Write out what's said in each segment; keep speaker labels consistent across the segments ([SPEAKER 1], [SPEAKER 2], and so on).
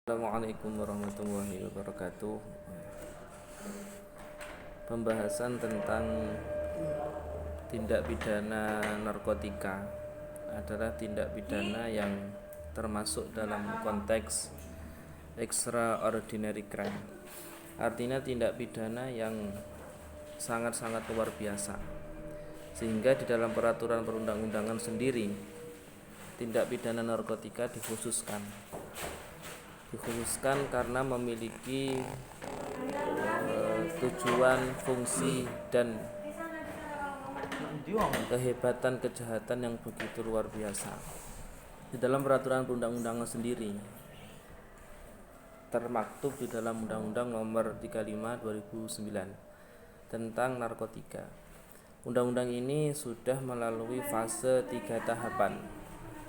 [SPEAKER 1] Assalamualaikum warahmatullahi wabarakatuh. Pembahasan tentang tindak pidana narkotika adalah tindak pidana yang termasuk dalam konteks extraordinary crime. Artinya tindak pidana yang sangat-sangat luar biasa. Sehingga di dalam peraturan perundang-undangan sendiri tindak pidana narkotika dikhususkan karena memiliki tujuan, fungsi, dan kehebatan kejahatan yang begitu luar biasa. Di dalam peraturan perundang-undangan sendiri termaktub di dalam Undang-Undang Nomor 35 2009 tentang narkotika. Undang-undang ini sudah melalui fase 3 tahapan.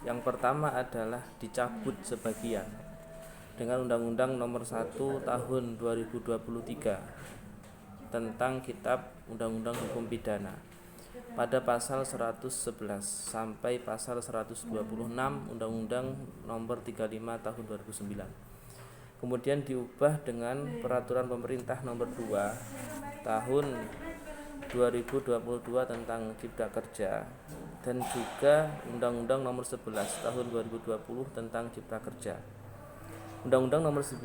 [SPEAKER 1] Yang pertama adalah dicabut sebagian dengan Undang-Undang Nomor 1 Tahun 2023 tentang Kitab Undang-Undang Hukum Pidana pada pasal 111 sampai pasal 126 Undang-Undang Nomor 35 Tahun 2009. Kemudian diubah dengan Peraturan Pemerintah Nomor 2 Tahun 2022 tentang Cipta Kerja dan juga Undang-Undang Nomor 11 Tahun 2020 tentang Cipta Kerja. Undang-Undang Nomor 9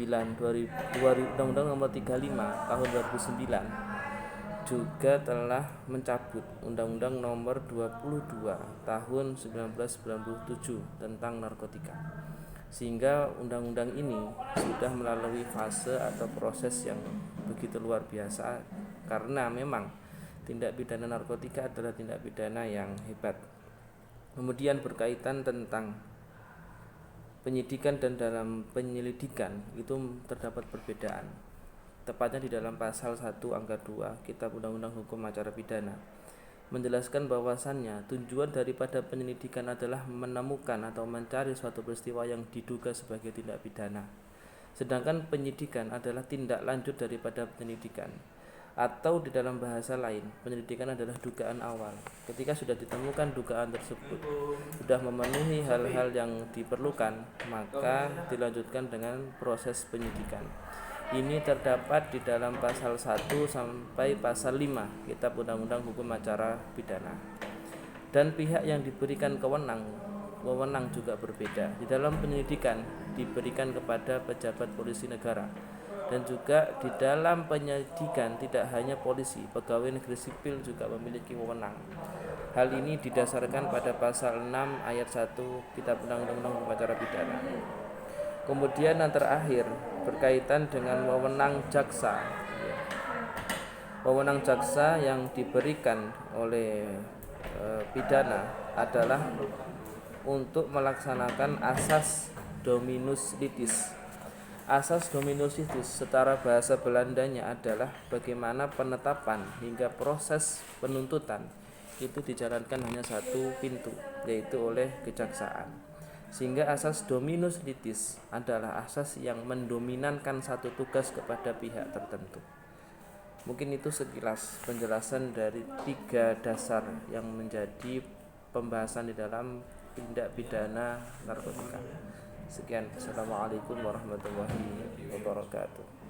[SPEAKER 1] Undang-Undang Nomor 35 Tahun 2009 juga telah mencabut Undang-Undang Nomor 22 Tahun 1997 tentang narkotika. Sehingga undang-undang ini sudah melalui fase atau proses yang begitu luar biasa karena memang tindak pidana narkotika adalah tindak pidana yang hebat. Kemudian berkaitan tentang penyidikan dan dalam penyelidikan itu terdapat perbedaan. Tepatnya di dalam pasal 1 angka 2 Kitab Undang-Undang Hukum Acara Pidana menjelaskan bahwasannya tujuan daripada penyelidikan adalah menemukan atau mencari suatu peristiwa yang diduga sebagai tindak pidana. Sedangkan penyidikan adalah tindak lanjut daripada penyelidikan. Atau di dalam bahasa lain, penyelidikan adalah dugaan awal. Ketika sudah ditemukan dugaan tersebut sudah memenuhi hal-hal yang diperlukan, maka dilanjutkan dengan proses penyidikan. Ini terdapat di dalam pasal 1 sampai pasal 5 Kitab Undang-Undang Hukum Acara Pidana. Dan pihak yang diberikan wewenang juga berbeda. Di dalam penyelidikan diberikan kepada pejabat polisi negara. Dan juga di dalam penyidikan tidak hanya polisi, pegawai negeri sipil juga memiliki wewenang. Hal ini didasarkan pada pasal 6 ayat 1 Kitab Undang-Undang Hukum Acara Pidana. Kemudian yang terakhir berkaitan dengan wewenang jaksa. Wewenang jaksa yang diberikan oleh pidana adalah untuk melaksanakan asas dominus litis. Asas dominus litis secara bahasa Belandanya adalah bagaimana penetapan hingga proses penuntutan itu dijalankan hanya satu pintu, yaitu oleh kejaksaan. Sehingga asas dominus litis adalah asas yang mendominankan satu tugas kepada pihak tertentu. Mungkin itu sekilas penjelasan dari 3 dasar yang menjadi pembahasan di dalam tindak pidana narkotika. Sekian, assalamualaikum warahmatullahi wabarakatuh.